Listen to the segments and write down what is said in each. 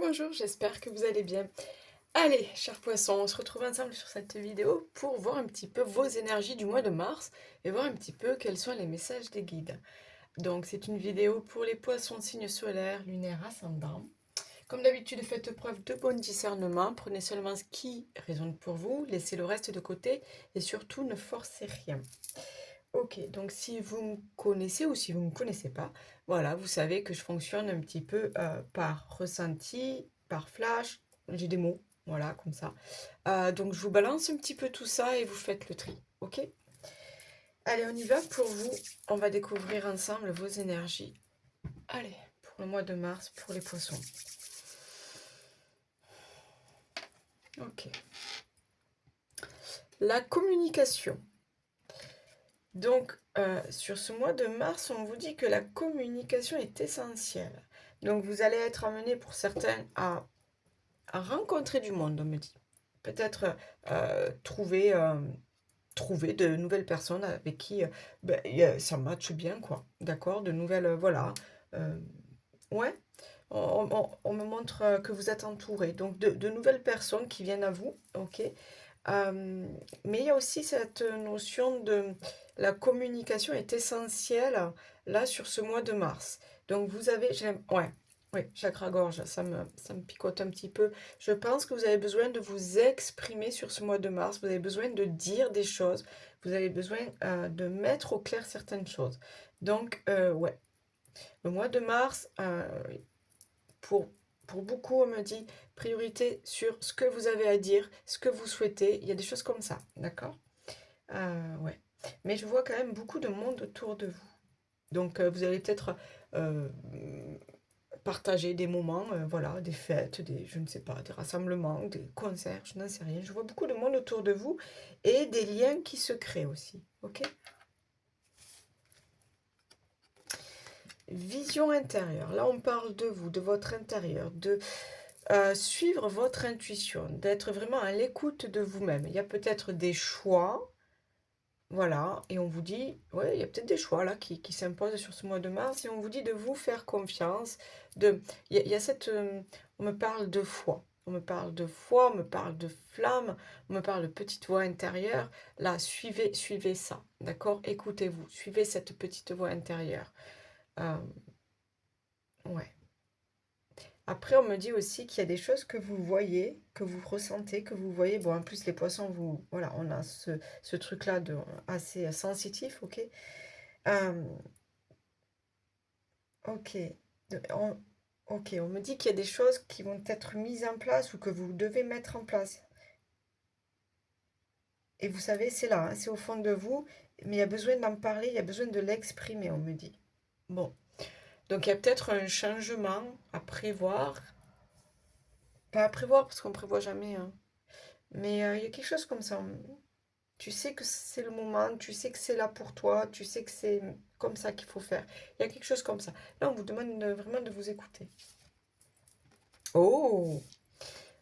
Bonjour, j'espère que vous allez bien. Allez, chers poissons, on se retrouve ensemble sur cette vidéo pour voir un petit peu vos énergies du mois de mars et voir un petit peu quels sont les messages des guides. Donc, c'est une vidéo pour les poissons, signes solaires, lunaires, ascendants. Comme d'habitude, faites preuve de bon discernement, prenez seulement ce qui résonne pour vous, laissez le reste de côté et surtout ne forcez rien. Ok, donc si vous me connaissez ou si vous ne me connaissez pas, voilà, vous savez que je fonctionne un petit peu par ressenti, par flash, j'ai des mots, voilà, comme ça. Donc je vous balance un petit peu tout ça et vous faites le tri, ok? Allez, on y va pour vous. On va découvrir ensemble vos énergies. Allez, pour le mois de mars, pour les poissons. Ok. La communication. Donc, sur ce mois de mars, on vous dit que la communication est essentielle. Donc, vous allez être amené pour certains à rencontrer du monde, on me dit. Peut-être trouver de nouvelles personnes avec qui ça matche bien, quoi. D'accord? De nouvelles, voilà. Euh, ouais. On me montre que vous êtes entouré. Donc, de nouvelles personnes qui viennent à vous, ok? Mais il y a aussi cette notion de la communication est essentielle là sur ce mois de mars. Donc vous avez, ouais, oui, chakra-gorge, ça me picote un petit peu. Je pense que vous avez besoin de vous exprimer sur ce mois de mars. Vous avez besoin de dire des choses. Vous avez besoin de mettre au clair certaines choses. Donc, ouais, le mois de mars, pour, pour beaucoup, on me dit priorité sur ce que vous avez à dire, ce que vous souhaitez. Il y a des choses comme ça, d'accord? Ouais. Mais je vois quand même beaucoup de monde autour de vous. Donc, vous allez peut-être euh, partager des moments, voilà, des fêtes, je ne sais pas, des rassemblements, des concerts, je n'en sais rien. Je vois beaucoup de monde autour de vous et des liens qui se créent aussi, ok? Vision intérieure. Là, on parle de vous, de votre intérieur, de suivre votre intuition, d'être vraiment à l'écoute de vous-même. Il y a peut-être des choix, voilà, et on vous dit, ouais, il y a peut-être des choix là qui s'imposent sur ce mois de mars, et on vous dit de vous faire confiance. Il y a cette, on me parle de foi. On me parle de foi, on me parle de flamme, on me parle de petite voix intérieure. Là, suivez ça, d'accord? Écoutez-vous, suivez cette petite voix intérieure. Euh, ouais. Après, on me dit aussi qu'il y a des choses que vous voyez, que vous ressentez, que vous voyez. Bon, en plus, les poissons, vous, voilà, on a ce truc-là de assez sensitif, ok? Euh, ok. On, ok, on me dit qu'il y a des choses qui vont être mises en place ou que vous devez mettre en place. Et vous savez, c'est là, hein, c'est au fond de vous, mais il y a besoin d'en parler, il y a besoin de l'exprimer, on me dit. Bon, donc il y a peut-être un changement à prévoir. Pas à prévoir, parce qu'on prévoit jamais, hein. Mais il y a quelque chose comme ça. Tu sais que c'est le moment, tu sais que c'est là pour toi, tu sais que c'est comme ça qu'il faut faire. Il y a quelque chose comme ça. Là, on vous demande vraiment de vous écouter. Oh,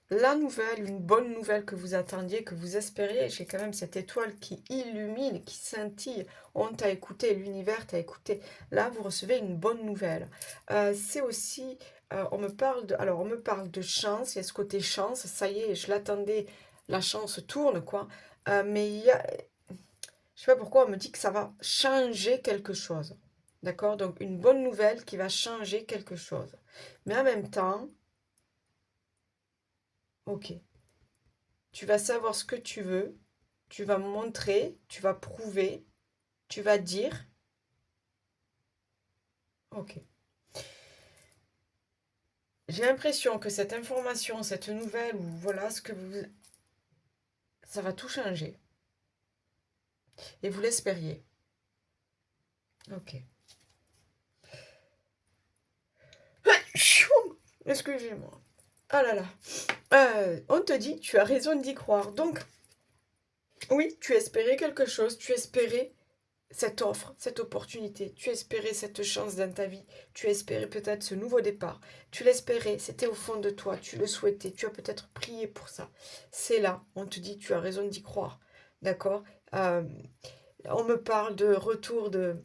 la nouvelle, une bonne nouvelle que vous attendiez, que vous espériez. J'ai quand même cette étoile qui illumine, qui scintille. On t'a écouté, l'univers t'a écouté. Là, vous recevez une bonne nouvelle. C'est aussi, on me parle de chance. Il y a ce côté chance. Ça y est, je l'attendais. La chance tourne, quoi. Mais il y a, je sais pas pourquoi on me dit que ça va changer quelque chose. D'accord? Donc une bonne nouvelle qui va changer quelque chose. Mais en même temps, ok, tu vas savoir ce que tu veux, tu vas montrer, tu vas prouver, tu vas dire. Ok. J'ai l'impression que cette information, cette nouvelle, ou voilà ce que vous... Ça va tout changer. Et vous l'espériez. Ok. Excusez-moi. Ah là là. On te dit, tu as raison d'y croire. Donc, oui, tu espérais quelque chose, tu espérais cette offre, cette opportunité, tu espérais cette chance dans ta vie, tu espérais peut-être ce nouveau départ, tu l'espérais, c'était au fond de toi, tu le souhaitais, tu as peut-être prié pour ça. C'est là, on te dit, tu as raison d'y croire, d'accord? On me parle de retour de...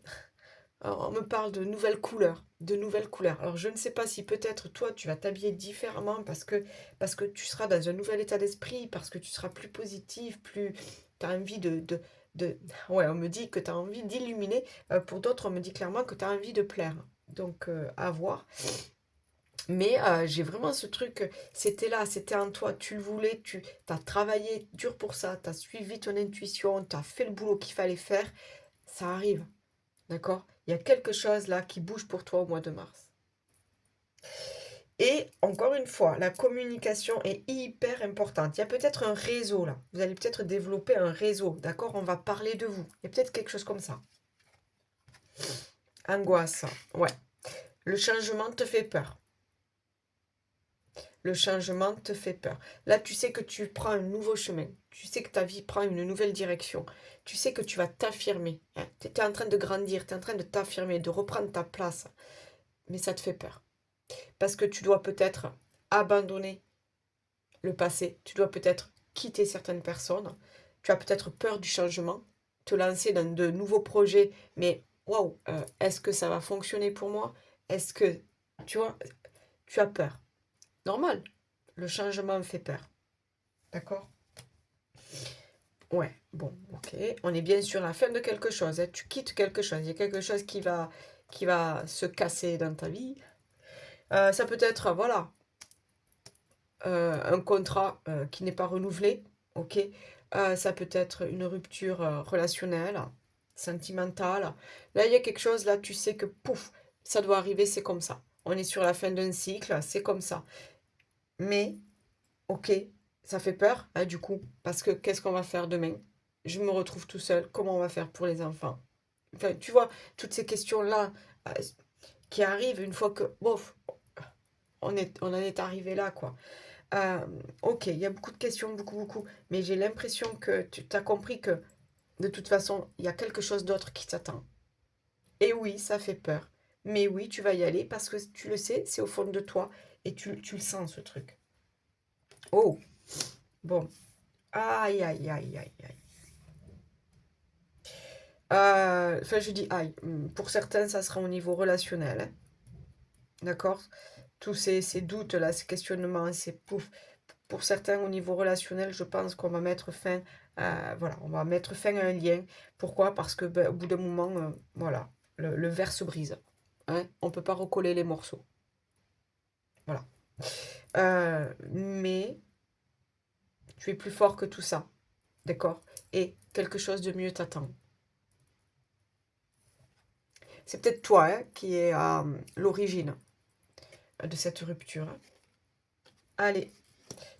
on me parle de nouvelles couleurs, de nouvelles couleurs. Alors, je ne sais pas si peut-être toi, tu vas t'habiller différemment parce que tu seras dans un nouvel état d'esprit, parce que tu seras plus positif, plus... Tu as envie de... Ouais, on me dit que tu as envie d'illuminer. Pour d'autres, on me dit clairement que tu as envie de plaire. Donc, à voir. Mais j'ai vraiment ce truc, c'était là, c'était en toi, tu le voulais, tu as travaillé dur pour ça, tu as suivi ton intuition, tu as fait le boulot qu'il fallait faire, ça arrive, d'accord? Il y a quelque chose là qui bouge pour toi au mois de mars. Et encore une fois, la communication est hyper importante. Il y a peut-être un réseau là, vous allez peut-être développer un réseau, d'accord? On va parler de vous, il y a peut-être quelque chose comme ça. Angoisse, ouais. Le changement te fait peur. Le changement te fait peur. Là, tu sais que tu prends un nouveau chemin. Tu sais que ta vie prend une nouvelle direction. Tu sais que tu vas t'affirmer. Hein. Tu es en train de grandir, tu es en train de t'affirmer, de reprendre ta place. Mais ça te fait peur. Parce que tu dois peut-être abandonner le passé. Tu dois peut-être quitter certaines personnes. Tu as peut-être peur du changement. Te lancer dans de nouveaux projets. Mais waouh, est-ce que ça va fonctionner pour moi? Est-ce que, tu vois, tu as peur. Normal. Le changement me fait peur. D'accord? Ouais, bon, ok. On est bien sur la fin de quelque chose. Hein. Tu quittes quelque chose. Il y a quelque chose qui va se casser dans ta vie. Ça peut être, voilà, un contrat qui n'est pas renouvelé. Ok. Ça peut être une rupture relationnelle, sentimentale. Là, il y a quelque chose, là, tu sais que, pouf, ça doit arriver, c'est comme ça. On est sur la fin d'un cycle, c'est comme ça. Mais ok, ça fait peur, hein, du coup, parce que qu'est-ce qu'on va faire demain? Je me retrouve tout seul, comment on va faire pour les enfants? Enfin, tu vois, toutes ces questions-là euh, qui arrivent une fois que, bof, on en est arrivé là, quoi. Euh, ok, il y a beaucoup de questions, beaucoup, beaucoup, mais j'ai l'impression que tu as compris que, de toute façon, il y a quelque chose d'autre qui t'attend. Et oui, ça fait peur, mais oui, tu vas y aller parce que tu le sais, c'est au fond de toi, et tu le sens, ce truc. Oh, bon. Aïe, aïe, aïe, aïe, aïe. Enfin, je dis aïe. Pour certains, ça sera au niveau relationnel. Hein. D'accord? Tous ces doutes-là, ces questionnements, ces pouf. Pour certains, au niveau relationnel, je pense qu'on va mettre fin, voilà, on va mettre fin à un lien. Pourquoi? Parce que, ben, au bout d'un moment, voilà, le verre se brise. Hein? On ne peut pas recoller les morceaux. Voilà. Mais tu es plus fort que tout ça. D'accord? Et quelque chose de mieux t'attend. C'est peut-être toi hein, qui est à l'origine de cette rupture. Allez,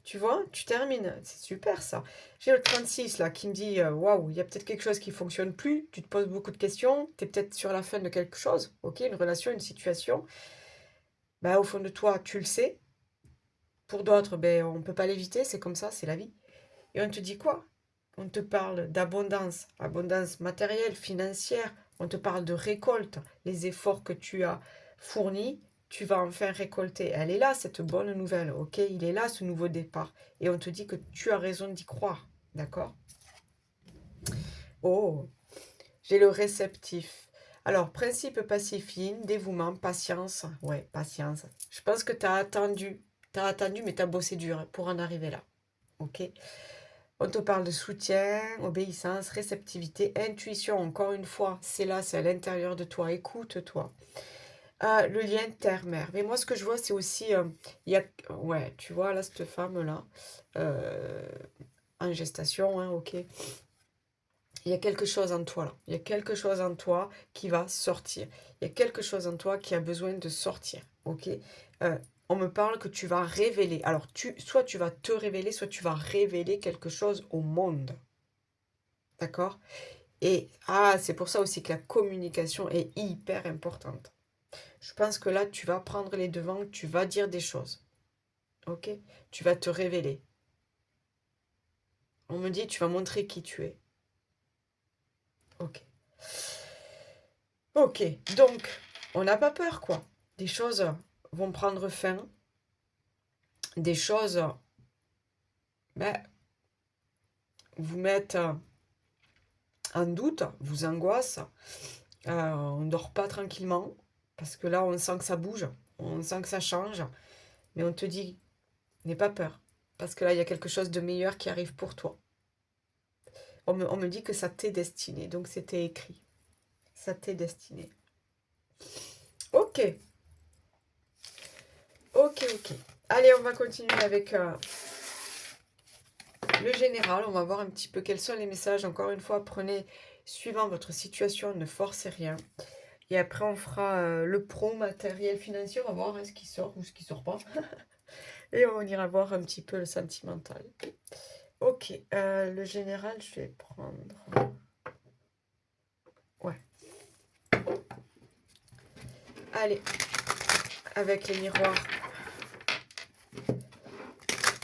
tu vois, tu termines. C'est super ça. J'ai le 36 là qui me dit waouh, il y a peut-être quelque chose qui fonctionne plus. Tu te poses beaucoup de questions. Tu es peut-être sur la fin de quelque chose. Ok, une relation, une situation. Ben, au fond de toi, tu le sais. Pour d'autres, ben, on ne peut pas l'éviter. C'est comme ça, c'est la vie. Et on te dit quoi? On te parle d'abondance, abondance matérielle, financière. On te parle de récolte. Les efforts que tu as fournis, tu vas enfin récolter. Elle est là, cette bonne nouvelle, ok? Il est là, ce nouveau départ. Et on te dit que tu as raison d'y croire, d'accord? Oh, j'ai le réceptif. Alors, principe pacifique, dévouement, patience. Ouais, patience. Je pense que tu as attendu. Tu as attendu, mais tu as bossé dur pour en arriver là, ok? On te parle de soutien, obéissance, réceptivité, intuition, encore une fois, c'est là, c'est à l'intérieur de toi, écoute-toi. Le lien terre-mère. Mais moi, ce que je vois, c'est aussi, il y a, ouais, tu vois, là, cette femme-là, euh, en gestation, hein, ok, il y a quelque chose en toi, là. Il y a quelque chose en toi qui va sortir. Il y a quelque chose en toi qui a besoin de sortir, ok. Euh, on me parle que tu vas révéler. Alors, soit tu vas te révéler, soit tu vas révéler quelque chose au monde. D'accord? Et c'est pour ça aussi que la communication est hyper importante. Je pense que là, tu vas prendre les devants, tu vas dire des choses. Ok? Tu vas te révéler. On me dit, tu vas montrer qui tu es. Ok. Ok. Donc, on n'a pas peur, quoi. Des choses vont prendre fin. Des choses, ben, vous mettent en doute, vous angoissent. On ne dort pas tranquillement, parce que là, on sent que ça bouge, on sent que ça change, mais on te dit, n'aie pas peur, parce que là, il y a quelque chose de meilleur qui arrive pour toi. On me dit que ça t'est destiné, donc c'était écrit. Ça t'est destiné. Ok, ok. Allez, on va continuer avec le général. On va voir un petit peu quels sont les messages. Encore une fois, prenez, suivant votre situation, ne forcez rien. Et après, on fera le pro matériel financier. On va voir ce qui sort ou ce qui sort pas. Et on ira voir un petit peu le sentimental. Ok, le général, je vais prendre... Ouais. Allez, avec les miroirs.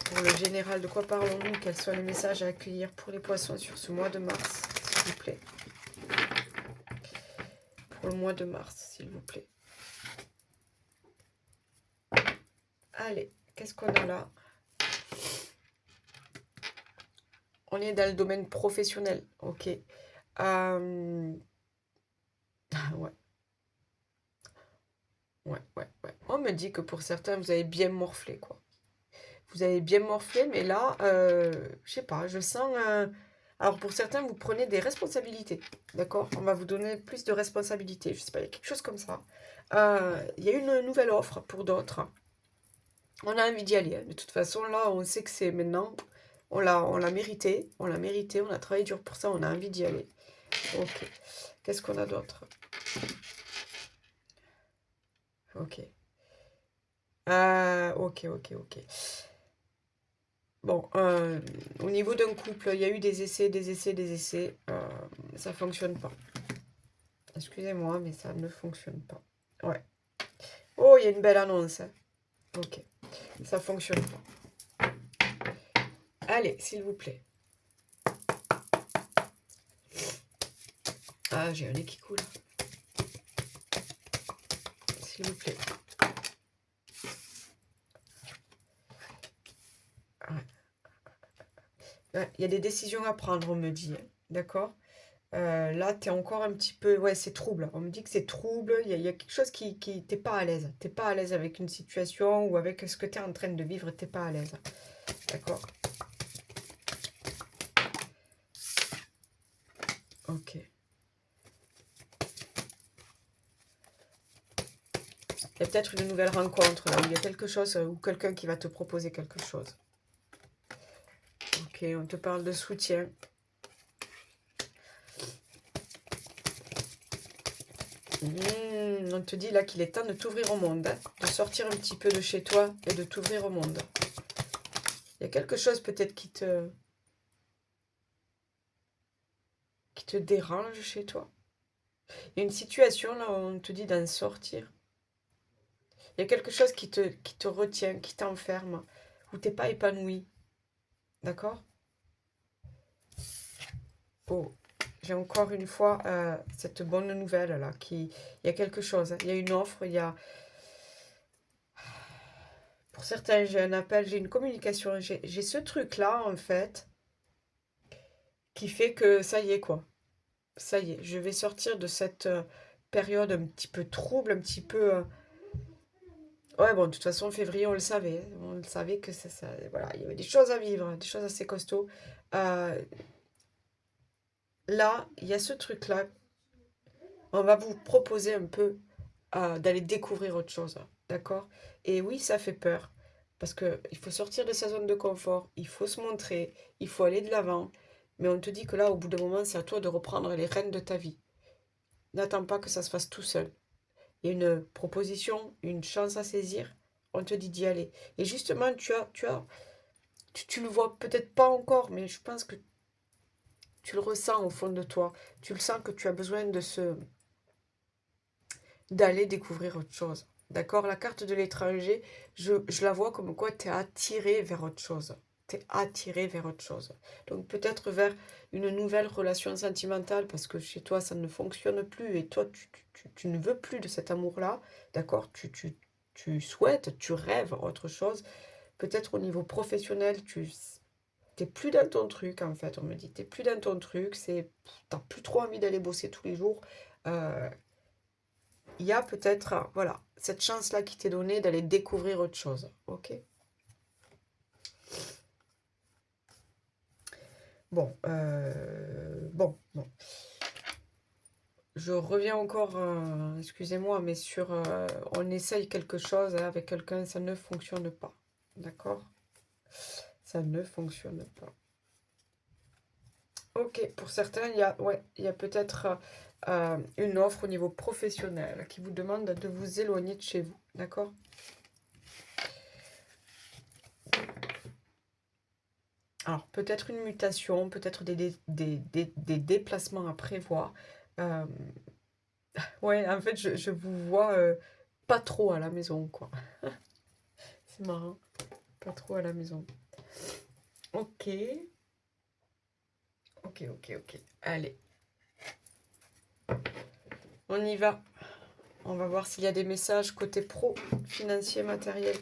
Pour le général, de quoi parlons-nous? Quels sont les messages à accueillir pour les poissons sur ce mois de mars, s'il vous plaît? Pour le mois de mars, s'il vous plaît. Allez, qu'est-ce qu'on a là? On est dans le domaine professionnel, ok. Ouais. On me dit que pour certains, vous avez bien morflé, quoi. Vous avez bien morflé, mais là, je sais pas, je sens... Alors pour certains, vous prenez des responsabilités, d'accord? On va vous donner plus de responsabilités, je sais pas, il y a quelque chose comme ça. Il y a une nouvelle offre pour d'autres. On a envie d'y aller, hein. De toute façon, là, on sait que c'est maintenant. On l'a mérité, on a travaillé dur pour ça, on a envie d'y aller. Ok. Qu'est-ce qu'on a d'autre? Ok. Ok. Bon, au niveau d'un couple, il y a eu des essais. Ça fonctionne pas. Excusez-moi, mais ça ne fonctionne pas. Ouais. Oh, il y a une belle annonce, hein. Ok. Ça fonctionne pas. Allez, s'il vous plaît. Ah, j'ai un nez qui coule. S'il vous plaît. Ouais. Il y a des décisions à prendre, on me dit, hein. D'accord? Là, tu es encore un petit peu... Ouais, c'est trouble. On me dit que c'est trouble. Il y a quelque chose qui... T'es pas à l'aise. T'es pas à l'aise avec une situation ou avec ce que tu es en train de vivre. T'es pas à l'aise. D'accord? Ok. Il y a peut-être une nouvelle rencontre là, où il y a quelque chose, ou quelqu'un qui va te proposer quelque chose. Ok, on te parle de soutien. On te dit là qu'il est temps de t'ouvrir au monde, hein, de sortir un petit peu de chez toi et de t'ouvrir au monde. Il y a quelque chose peut-être qui te dérange chez toi. Il y a une situation là où on te dit d'en sortir. Il y a quelque chose qui te retient, qui t'enferme, où t'es pas épanoui. D'accord? Oh, j'ai encore une fois cette bonne nouvelle là, il y a quelque chose, hein. Il y a une offre, il y a... Pour certains, j'ai un appel, j'ai une communication, j'ai ce truc-là en fait, qui fait que ça y est quoi. Ça y est, je vais sortir de cette période un petit peu trouble, un petit peu... Ouais, bon, de toute façon, février, on le savait, hein. On le savait que voilà, il y avait des choses à vivre, des choses assez costauds. Euh, Là, il y a ce truc-là. On va vous proposer un peu d'aller découvrir autre chose. D'accord? Et oui, ça fait peur. Parce qu'il faut sortir de sa zone de confort. Il faut se montrer. Il faut aller de l'avant. Mais on te dit que là, au bout d'un moment, c'est à toi de reprendre les rênes de ta vie. N'attends pas que ça se fasse tout seul. Il y a une proposition, une chance à saisir. On te dit d'y aller. Et justement, tu le vois peut-être pas encore, mais je pense que tu le ressens au fond de toi. Tu le sens que tu as besoin d'aller découvrir autre chose. D'accord? La carte de l'étranger, je la vois comme quoi tu es attiré vers autre chose. Tu es attiré vers autre chose. Donc peut-être vers une nouvelle relation sentimentale parce que chez toi ça ne fonctionne plus et toi tu ne veux plus de cet amour-là. D'accord? Tu souhaites, tu rêves autre chose. Peut-être au niveau professionnel, T'es plus dans ton truc, en fait, on me dit. T'es plus dans ton truc, t'as plus trop envie d'aller bosser tous les jours. Euh, Il y a peut-être, voilà, cette chance-là qui t'est donnée d'aller découvrir autre chose. Ok? Bon, bon. Je reviens encore, excusez-moi, mais on essaye quelque chose hein, avec quelqu'un, ça ne fonctionne pas. D'accord? Ça ne fonctionne pas. Ok, pour certains, ouais, il y a peut-être une offre au niveau professionnel qui vous demande de vous éloigner de chez vous. D'accord? Alors, peut-être une mutation, peut-être des déplacements à prévoir. Euh, ouais, en fait, je vous vois pas trop à la maison, quoi. C'est marrant, pas trop à la maison. Ok, ok. Allez, on y va. On va voir s'il y a des messages côté pro, financier, matériel.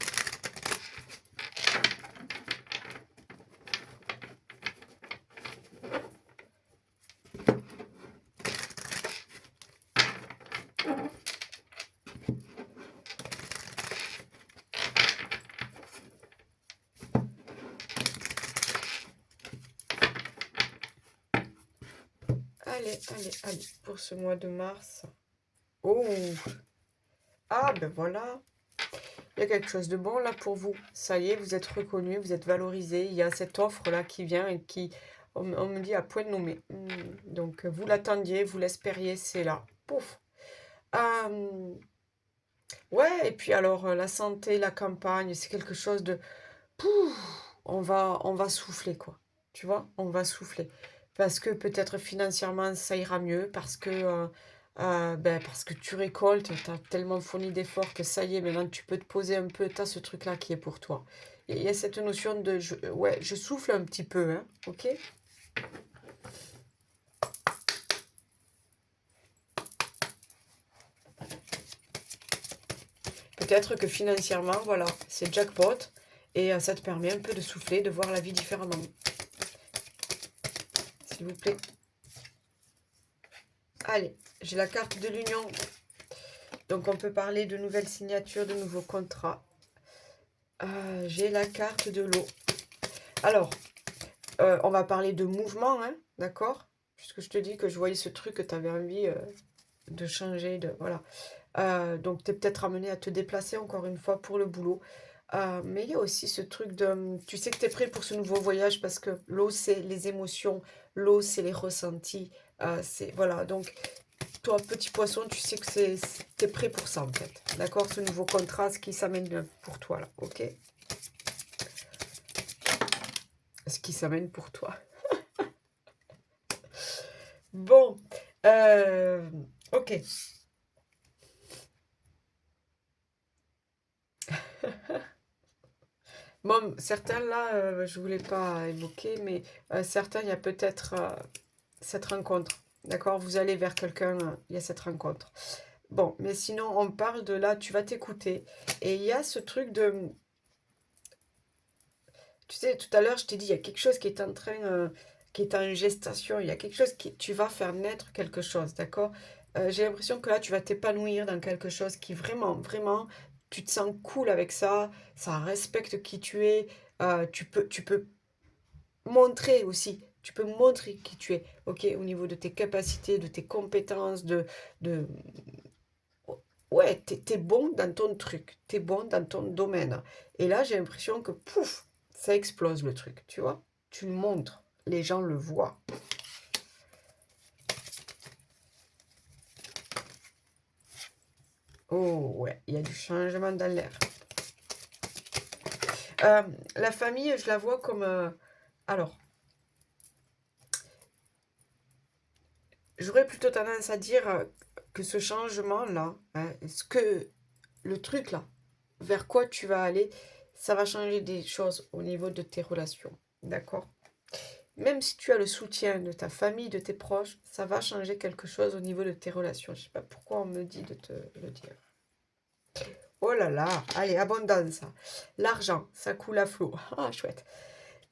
Allez, pour ce mois de mars. Oh, ah ben voilà. Il y a quelque chose de bon là pour vous. Ça y est, vous êtes reconnu, vous êtes valorisé. Il y a cette offre là qui vient et on me dit à point nommé. Donc vous l'attendiez, vous l'espériez, c'est là. Pouf. Euh, ouais, et puis alors la santé, la campagne, c'est quelque chose de pouf. On va souffler quoi. Tu vois, on va souffler parce que peut-être financièrement ça ira mieux parce que tu récoltes, tu as tellement fourni d'efforts que ça y est, maintenant tu peux te poser un peu, tu as ce truc-là qui est pour toi. Et il y a cette notion de, ouais, je souffle un petit peu, hein, ok? Peut-être que financièrement, voilà, c'est jackpot et ça te permet un peu de souffler, de voir la vie différemment. S'il vous plaît. Allez, j'ai la carte de l'union. Donc on peut parler de nouvelles signatures, de nouveaux contrats. J'ai la carte de l'eau. Alors, on va parler de mouvement, hein, d'accord? Puisque je te dis que je voyais ce truc que tu avais envie de changer, voilà. Donc, tu es peut-être amené à te déplacer encore une fois pour le boulot. Mais il y a aussi ce truc de... Tu sais que tu es prêt pour ce nouveau voyage parce que l'eau, c'est les émotions, l'eau, c'est les ressentis. Voilà, donc toi, petit poisson, tu sais que t'es prêt pour ça, en fait. D'accord? Ce nouveau contrat, ce qui s'amène pour toi, là, ok? Ce qui s'amène pour toi. Bon, ok. Bon, certains là, je voulais pas évoquer, mais certains, il y a peut-être cette rencontre. D'accord? Vous allez vers quelqu'un, il y a cette rencontre. Bon, mais sinon, on parle de là, tu vas t'écouter. Et il y a ce truc de... Tu sais, tout à l'heure, je t'ai dit, il y a quelque chose qui est en train, qui est en gestation. Il y a quelque chose qui... Tu vas faire naître quelque chose, d'accord? J'ai l'impression que là, tu vas t'épanouir dans quelque chose qui vraiment, tu te sens cool avec ça. Ça respecte qui tu es. Tu peux montrer aussi. Tu peux montrer qui tu es, ok? Au niveau de tes capacités, de tes compétences, de... Ouais, t'es bon dans ton truc. T'es bon dans ton domaine. Et là, j'ai l'impression que, pouf, ça explose le truc, tu vois? Tu le montres. Les gens le voient. Oh, ouais, il y a du changement dans l'air. La famille, je la vois comme... alors, j'aurais plutôt tendance à dire que ce changement-là, hein, le truc là, vers quoi tu vas aller, ça va changer des choses au niveau de tes relations. D'accord? Même si tu as le soutien de ta famille, de tes proches, ça va changer quelque chose au niveau de tes relations. Je ne sais pas pourquoi on me dit de te le dire. Oh là là, allez, abondance. L'argent, ça coule à flot. Ah, chouette.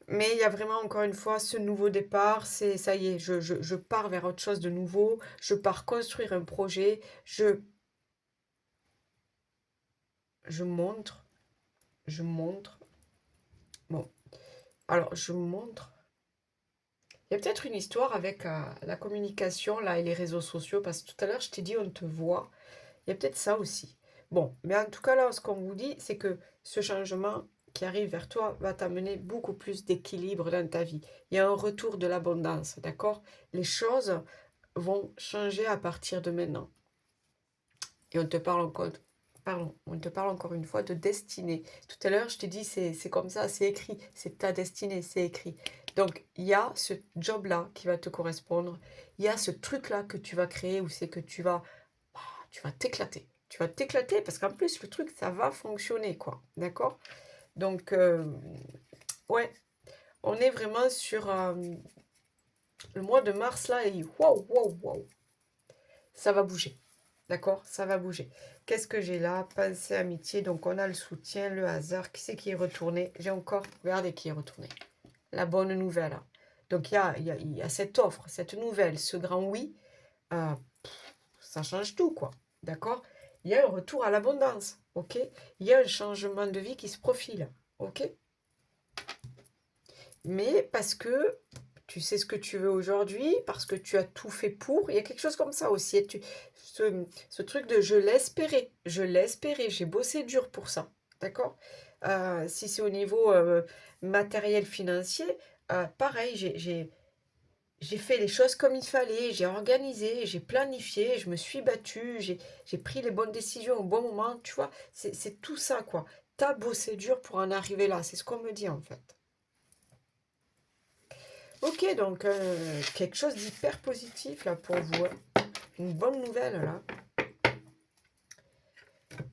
Mais il y a vraiment, encore une fois, ce nouveau départ, c'est ça y est, je pars vers autre chose de nouveau, je pars construire un projet, je montre, je montre. Bon, alors je montre. Il y a peut-être une histoire avec la communication là et les réseaux sociaux, parce que tout à l'heure je t'ai dit on te voit. Il y a peut-être ça aussi. Bon, mais en tout cas là, ce qu'on vous dit, c'est que ce changement qui arrive vers toi va t'amener beaucoup plus d'équilibre dans ta vie. Il y a un retour de l'abondance, d'accord? Les choses vont changer à partir de maintenant. Et on te parle encore, pardon, on te parle encore une fois de destinée. Tout à l'heure, je t'ai dit, c'est comme ça, c'est écrit, c'est ta destinée, c'est écrit. Donc, il y a ce job-là qui va te correspondre, il y a ce truc-là que tu vas créer où c'est que tu vas t'éclater. Tu vas t'éclater parce qu'en plus, le truc, ça va fonctionner, quoi. D'accord? Donc, ouais, on est vraiment sur le mois de mars, là, et waouh, waouh, waouh, ça va bouger. D'accord? Ça va bouger. Qu'est-ce que j'ai là? Pensée, amitié. Donc, on a le soutien, le hasard. Qui c'est qui est retourné? J'ai encore... Regardez qui est retourné. La bonne nouvelle. Donc, il y a cette offre, cette nouvelle, ce grand oui. euh, Ça change tout, quoi. D'accord? Il y a un retour à l'abondance. OK? Il y a un changement de vie qui se profile. OK? Mais parce que tu sais ce que tu veux aujourd'hui, parce que tu as tout fait pour. Il y a quelque chose comme ça aussi. Et ce truc de je l'espérais, j'ai bossé dur pour ça. D'accord? Si c'est au niveau matériel, financier, pareil, j'ai fait les choses comme il fallait, j'ai organisé, j'ai planifié, je me suis battue, j'ai pris les bonnes décisions au bon moment, tu vois. C'est tout ça, quoi. T'as bossé dur pour en arriver là, c'est ce qu'on me dit en fait. Ok, donc quelque chose d'hyper positif là pour vous, hein. Une bonne nouvelle là.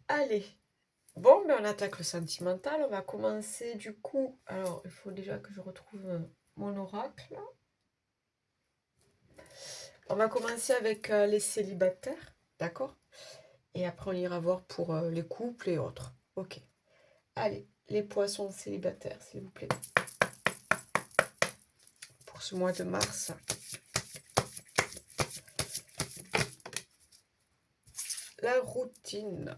Allez, bon, mais on attaque le sentimental. On va commencer du coup. Alors, il faut déjà que je retrouve mon oracle. On va commencer avec les célibataires, d'accord? Et après, on ira voir pour les couples et autres. Ok. Allez, les poissons célibataires, s'il vous plaît. Pour ce mois de mars. La routine.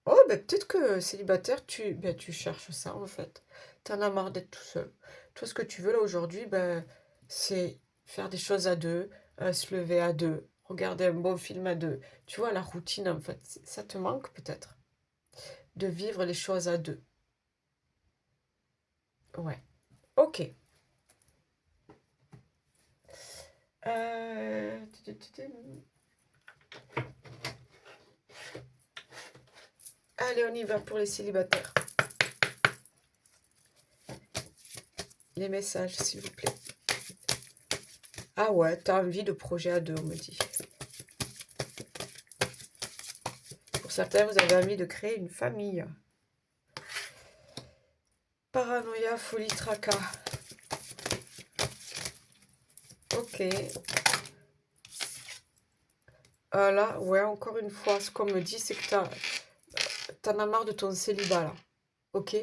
Oh, ben peut-être que célibataire, tu cherches ça en fait. T'en as marre d'être tout seul. Toi, ce que tu veux là aujourd'hui, ben, c'est faire des choses à deux, se lever à deux, regarder un bon film à deux. Tu vois, la routine en fait, ça te manque peut-être de vivre les choses à deux. Ouais. Ok. Euh, Allez, on y va pour les célibataires. Les messages, s'il vous plaît. Ah ouais, t'as envie de projet à deux, on me dit. Pour certains, vous avez envie de créer une famille. Paranoïa, folie, tracas. Ok. Là, ouais, encore une fois, ce qu'on me dit, c'est que t'en as marre de ton célibat, là. Ok?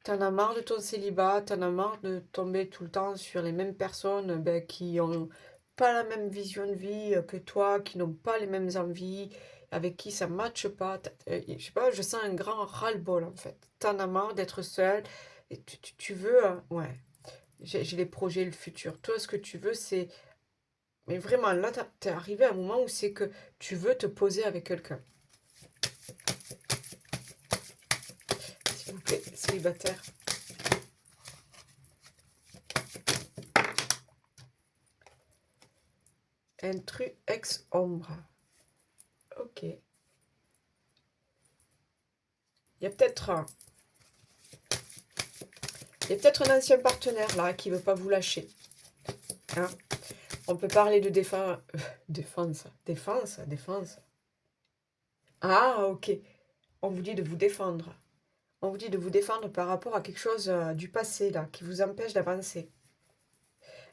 T'en as marre de ton célibat, t'en as marre de tomber tout le temps sur les mêmes personnes ben, qui ont pas la même vision de vie que toi, qui n'ont pas les mêmes envies, avec qui ça ne matche pas. Je sais pas, je sens un grand ras-le-bol, en fait. T'en as marre d'être seul, et tu veux... ouais, j'ai les projets, le futur. Toi, ce que tu veux, c'est... Mais vraiment, là, t'es arrivé à un moment où c'est que tu veux te poser avec quelqu'un. S'il vous plaît, célibataire. Intrus ex-ombre. Ok. Il y a peut-être un... Il y a peut-être un ancien partenaire là qui veut pas vous lâcher. Hein. On peut parler de défense. Défense. Défense. Défense. Ah, ok. On vous dit de vous défendre. On vous dit de vous défendre par rapport à quelque chose du passé là, qui vous empêche d'avancer.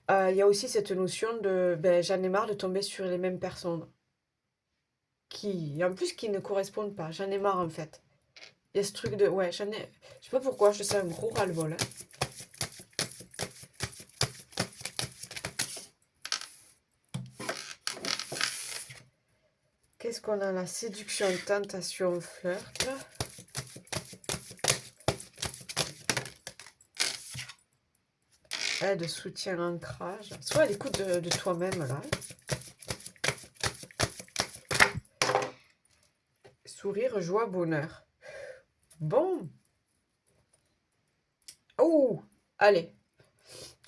Il y a aussi cette notion de ben, j'en ai marre de tomber sur les mêmes personnes. En plus, qui ne correspondent pas. J'en ai marre en fait. Il y a ce truc de. Ouais, j'en ai. Je sais pas pourquoi, je sens un gros ras-le-bol. Hein. Qu'est-ce qu'on a là? Séduction, tentation, flirt. Aide, soutien, ancrage. Sois à l'écoute de toi-même, là. Sourire, joie, bonheur. Bon. Oh, allez.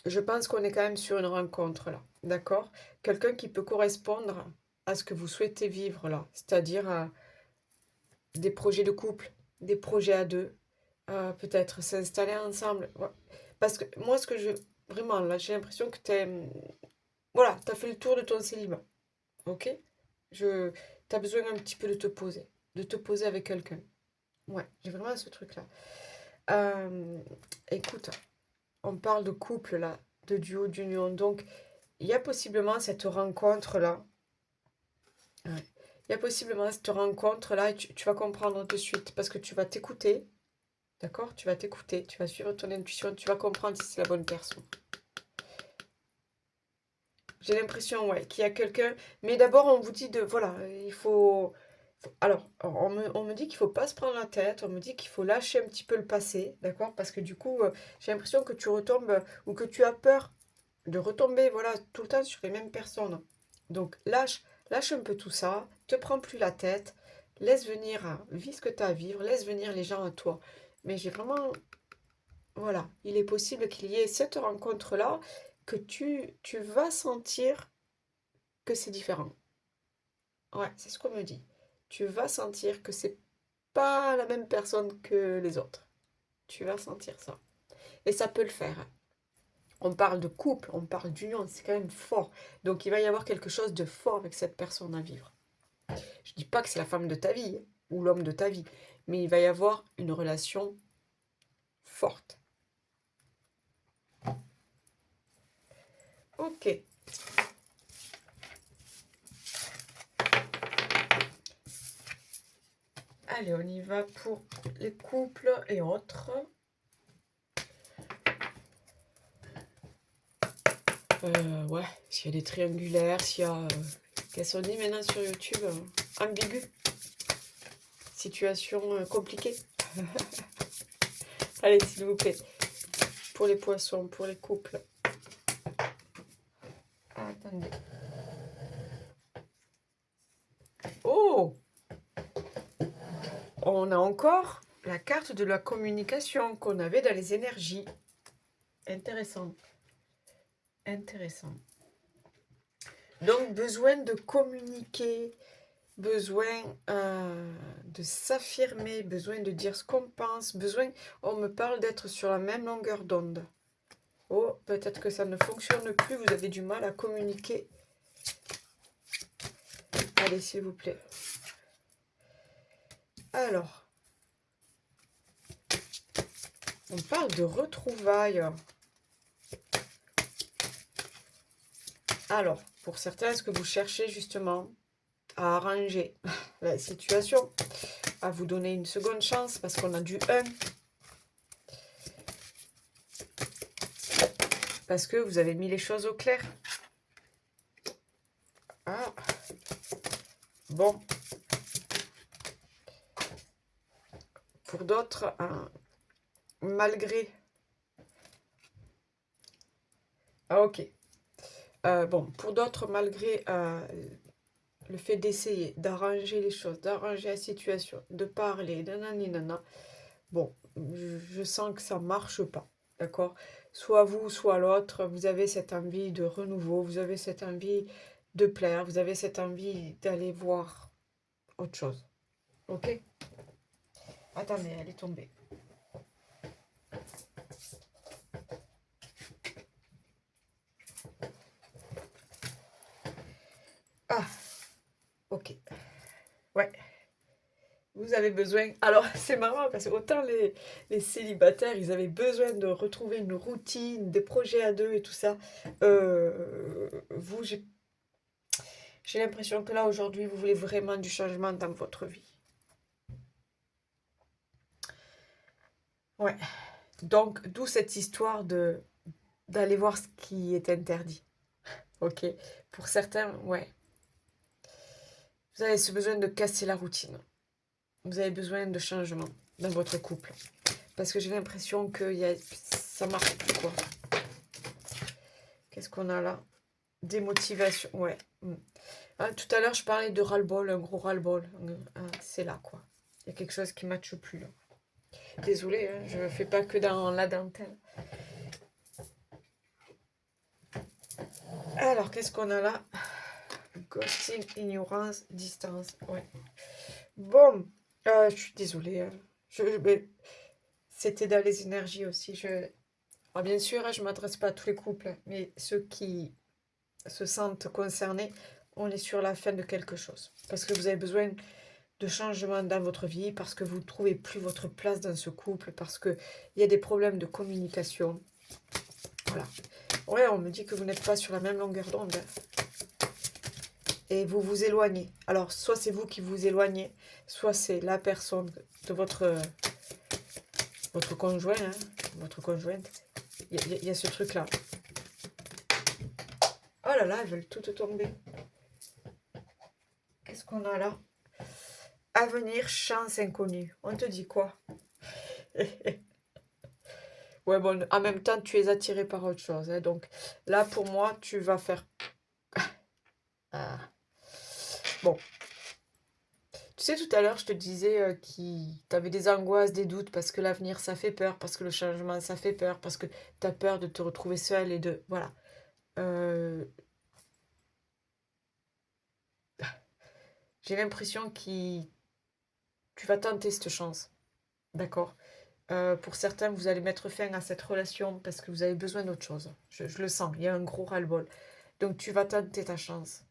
Je pense qu'on est quand même sur une rencontre, là. D'accord? Quelqu'un qui peut correspondre à ce que vous souhaitez vivre, là. C'est-à-dire des projets de couple, des projets à deux. Peut-être s'installer ensemble. Ouais. Parce que moi, ce que je... Vraiment, là, j'ai l'impression que voilà, t'as fait le tour de ton célibat. Ok? T'as besoin un petit peu de te poser. De te poser avec quelqu'un. Ouais, j'ai vraiment ce truc-là. Euh, Écoute, on parle de couple, là, de duo, d'union. Donc, il y a possiblement cette rencontre-là. Ouais. Il y a possiblement cette rencontre-là et tu vas comprendre de suite parce que tu vas t'écouter. D'accord? Tu vas t'écouter, tu vas suivre ton intuition, tu vas comprendre si c'est la bonne personne. J'ai l'impression, ouais, qu'il y a quelqu'un. Mais d'abord, on vous dit de. Voilà, il faut. Alors, on me dit qu'il faut pas se prendre la tête, on me dit qu'il faut lâcher un petit peu le passé, d'accord? Parce que du coup, j'ai l'impression que tu retombes ou que tu as peur de retomber, voilà, tout le temps sur les mêmes personnes. Donc, lâche un peu tout ça, te prends plus la tête, laisse venir, vis ce que tu as à vivre, laisse venir les gens à toi. Mais j'ai vraiment. Voilà, il est possible qu'il y ait cette rencontre-là que tu vas sentir que c'est différent. Ouais, c'est ce qu'on me dit. Tu vas sentir que c'est pas la même personne que les autres. Tu vas sentir ça. Et ça peut le faire. On parle de couple, on parle d'union, c'est quand même fort. Donc il va y avoir quelque chose de fort avec cette personne à vivre. Je dis pas que c'est la femme de ta vie ou l'homme de ta vie, mais il va y avoir une relation forte. Ok. Allez, on y va pour les couples et autres. Ouais, s'il y a des triangulaires, s'il y a... Qu'est-ce qu'on dit maintenant sur YouTube? Ambigu. Situation compliquée. Allez, s'il vous plaît. Pour les poissons, pour les couples. Attendez. Oh! On a encore la carte de la communication qu'on avait dans les énergies. Intéressant. Intéressant. Donc, besoin de communiquer, besoin de s'affirmer, besoin de dire ce qu'on pense, besoin... On me parle d'être sur la même longueur d'onde. Oh, peut-être que ça ne fonctionne plus, vous avez du mal à communiquer. Allez, s'il vous plaît. Alors, on parle de retrouvailles. Alors, pour certains, est-ce que vous cherchez justement à arranger la situation, à vous donner une seconde chance parce qu'on a du 1, parce que vous avez mis les choses au clair. Ah, bon. Pour d'autres, malgré... Ah, ok. Bon, pour d'autres, malgré le fait d'essayer d'arranger les choses, d'arranger la situation, de parler, nanani, nana, bon, je sens que ça marche pas, d'accord? Soit vous, soit l'autre, vous avez cette envie de renouveau, vous avez cette envie de plaire, vous avez cette envie d'aller voir autre chose, ok? Attendez, elle est tombée. Ah, ok. Ouais. Vous avez besoin... Alors, c'est marrant parce que autant les célibataires, ils avaient besoin de retrouver une routine, des projets à deux et tout ça. Vous, j'ai l'impression que là, aujourd'hui, vous voulez vraiment du changement dans votre vie. Ouais. Donc, d'où cette histoire d'aller voir ce qui est interdit. Ok. Pour certains, ouais. Vous avez ce besoin de casser la routine. Vous avez besoin de changement dans votre couple. Parce que j'ai l'impression que ça marche plus, quoi. Qu'est-ce qu'on a là? Démotivation, ouais. Ah, tout à l'heure, je parlais de ras-le-bol, un gros ras-le-bol. C'est là, quoi. Il y a quelque chose qui ne matche plus, là. Désolée, hein, je ne fais pas que dans la dentelle. Alors, qu'est-ce qu'on a là? Ghosting, ignorance, distance. Ouais. Bon, je suis désolée. Hein. C'était dans les énergies aussi. Alors, bien sûr, hein, je ne m'adresse pas à tous les couples, mais ceux qui se sentent concernés, on est sur la fin de quelque chose. Parce que vous avez besoin de changement dans votre vie, parce que vous ne trouvez plus votre place dans ce couple, parce qu'il y a des problèmes de communication. Voilà. Ouais, on me dit que vous n'êtes pas sur la même longueur d'onde. Et vous vous éloignez. Alors, soit c'est vous qui vous éloignez, soit c'est la personne de votre conjoint, hein, votre conjointe. Il y a ce truc-là. Oh là là, elles veulent toutes tomber. Qu'est-ce qu'on a là? Avenir, chance inconnue. On te dit quoi? Ouais, bon, en même temps, tu es attiré par autre chose. Hein, donc là, pour moi, tu vas faire... Ah. Bon. Tu sais, tout à l'heure, je te disais que tu avais des angoisses, des doutes, parce que l'avenir, ça fait peur, parce que le changement, ça fait peur, parce que tu as peur de te retrouver seule et de... Voilà. J'ai l'impression que tu vas tenter cette chance. D'accord? Pour certains, vous allez mettre fin à cette relation parce que vous avez besoin d'autre chose. Je le sens, il y a un gros ras-le-bol. Donc tu vas tenter ta chance.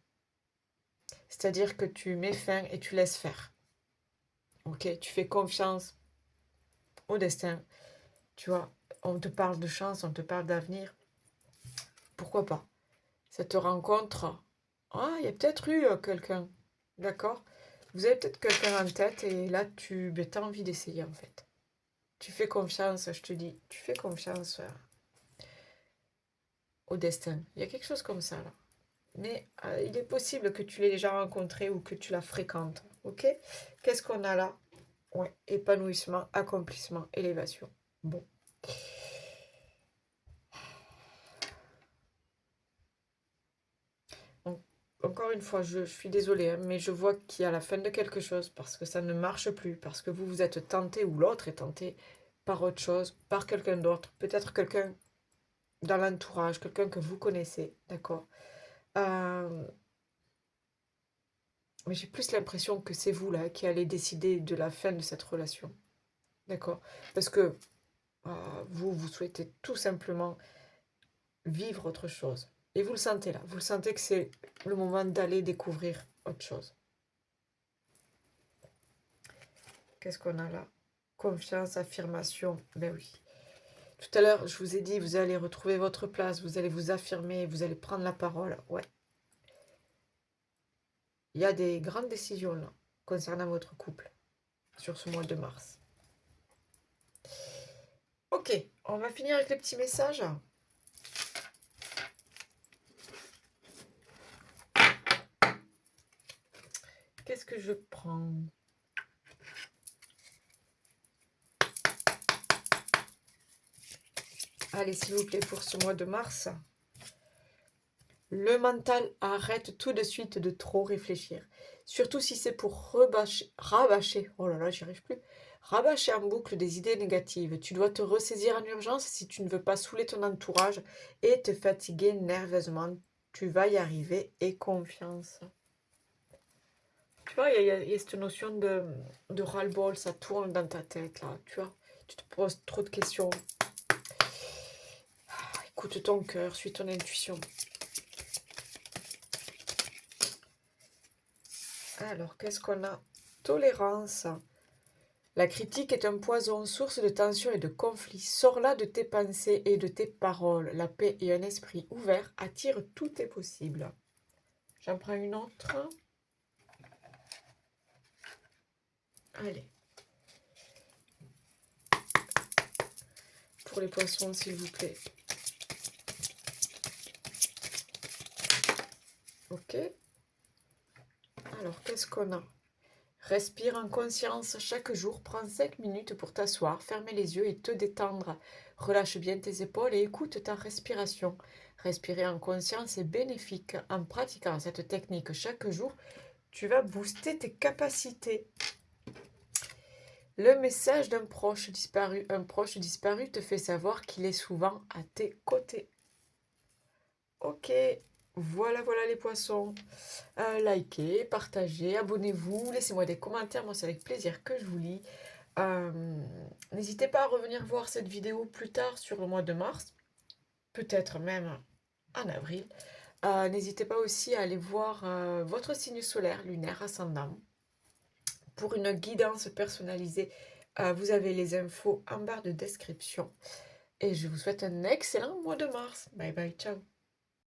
C'est-à-dire que tu mets fin et tu laisses faire. Ok? Tu fais confiance au destin. Tu vois, on te parle de chance, on te parle d'avenir. Pourquoi pas? Cette rencontre, ah, il y a peut-être eu quelqu'un. D'accord? Vous avez peut-être quelqu'un en tête et là, tu as envie d'essayer en fait. Tu fais confiance, je te dis. Tu fais confiance au destin. Il y a quelque chose comme ça là. Mais il est possible que tu l'aies déjà rencontré ou que tu la fréquentes. Ok? Qu'est-ce qu'on a là? Ouais, épanouissement, accomplissement, élévation. Bon. Encore une fois, je suis désolée, hein, mais je vois qu'il y a la fin de quelque chose parce que ça ne marche plus, parce que vous êtes tenté ou l'autre est tenté par autre chose, par quelqu'un d'autre, peut-être quelqu'un dans l'entourage, quelqu'un que vous connaissez, d'accord? Mais j'ai plus l'impression que c'est vous là qui allez décider de la fin de cette relation, d'accord? Parce que vous souhaitez tout simplement vivre autre chose. Et vous le sentez là, vous le sentez que c'est le moment d'aller découvrir autre chose. Qu'est-ce qu'on a là? Confiance, affirmation, ben oui. Tout à l'heure, je vous ai dit, vous allez retrouver votre place, vous allez vous affirmer, vous allez prendre la parole. Ouais. Il y a des grandes décisions là, concernant votre couple, sur ce mois de mars. Ok, on va finir avec les petits messages. Qu'est-ce que je prends? Allez, s'il vous plaît, pour ce mois de mars. Le mental arrête tout de suite de trop réfléchir. Surtout si c'est pour rabâcher, oh là là, j'y arrive plus, rabâcher en boucle des idées négatives. Tu dois te ressaisir en urgence si tu ne veux pas saouler ton entourage et te fatiguer nerveusement. Tu vas y arriver et confiance. Tu vois, il y a cette notion de ras-le-bol, ça tourne dans ta tête, là, tu vois. Tu te poses trop de questions. Écoute ton cœur, suis ton intuition. Alors, qu'est-ce qu'on a? Tolérance. La critique est un poison, source de tension et de conflit. Sors-la de tes pensées et de tes paroles. La paix et un esprit ouvert attirent tout est possible. J'en prends une autre. Allez. Pour les poissons, s'il vous plaît. Ok. Alors, qu'est-ce qu'on a? Respire en conscience chaque jour. Prends 5 minutes pour t'asseoir, fermer les yeux et te détendre. Relâche bien tes épaules et écoute ta respiration. Respirer en conscience est bénéfique. En pratiquant cette technique chaque jour, tu vas booster tes capacités. Le message d'un proche disparu. Un proche disparu te fait savoir qu'il est souvent à tes côtés. Ok, voilà, voilà les poissons. Likez, partagez, abonnez-vous, laissez-moi des commentaires, moi c'est avec plaisir que je vous lis. N'hésitez pas à revenir voir cette vidéo plus tard sur le mois de mars, peut-être même en avril. N'hésitez pas aussi à aller voir votre signe solaire, lunaire, ascendant. Pour une guidance personnalisée, vous avez les infos en barre de description. Et je vous souhaite un excellent mois de mars. Bye bye, ciao.